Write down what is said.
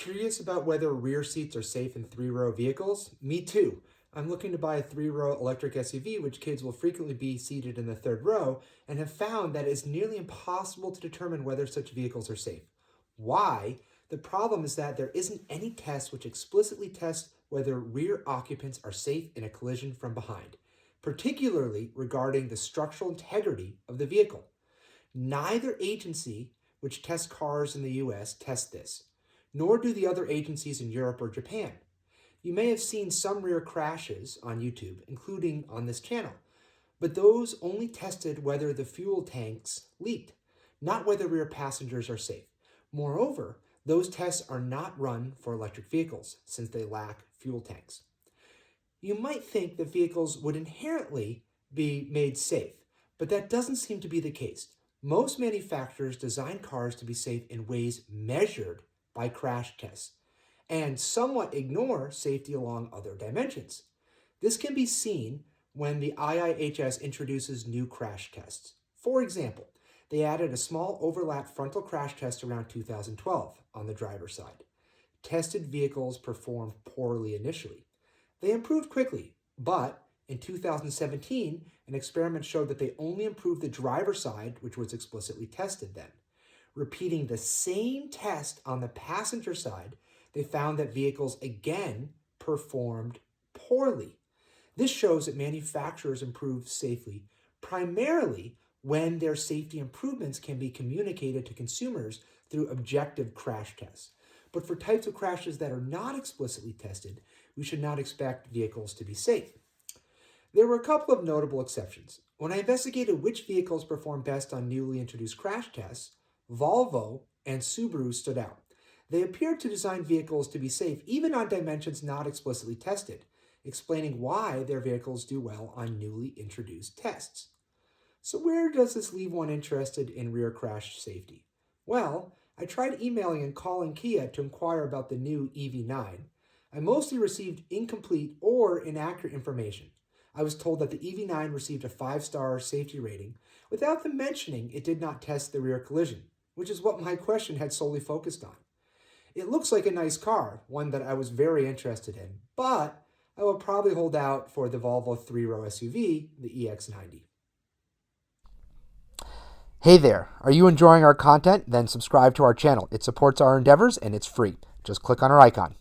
Curious about whether rear seats are safe in three-row vehicles? Me too. I'm looking to buy a three-row electric SUV, which kids will frequently be seated in the third row, and have found that it's nearly impossible to determine whether such vehicles are safe. Why? The problem is that there isn't any test which explicitly tests whether rear occupants are safe in a collision from behind, particularly regarding the structural integrity of the vehicle. Neither agency which tests cars in the US tests this, nor do the other agencies in Europe or Japan. You may have seen some rear crashes on YouTube, including on this channel, but those only tested whether the fuel tanks leaked, not whether rear passengers are safe. Moreover, those tests are not run for electric vehicles, since they lack fuel tanks. You might think that vehicles would inherently be made safe, but that doesn't seem to be the case. Most manufacturers design cars to be safe in ways measured by crash tests, and somewhat ignore safety along other dimensions. This can be seen when the IIHS introduces new crash tests. For example, they added a small overlap frontal crash test around 2012 on the driver's side. Tested vehicles performed poorly initially. They improved quickly, but in 2017, an experiment showed that they only improved the driver's side, which was explicitly tested then. Repeating the same test on the passenger side, they found that vehicles again performed poorly. This shows that manufacturers improve safely primarily when their safety improvements can be communicated to consumers through objective crash tests. But for types of crashes that are not explicitly tested, we should not expect vehicles to be safe. There were a couple of notable exceptions. When I investigated which vehicles perform best on newly introduced crash tests, Volvo and Subaru stood out. They appeared to design vehicles to be safe even on dimensions not explicitly tested, explaining why their vehicles do well on newly introduced tests. So where does this leave one interested in rear crash safety? Well, I tried emailing and calling Kia to inquire about the new EV9. I mostly received incomplete or inaccurate information. I was told that the EV9 received a 5-star safety rating without them mentioning it did not test the rear collision, which is what my question had solely focused on. It looks like a nice car, one that I was very interested in, but I will probably hold out for the Volvo 3-row SUV, the EX90. Hey there, are you enjoying our content? Then subscribe to our channel. It supports our endeavors and it's free. Just click on our icon.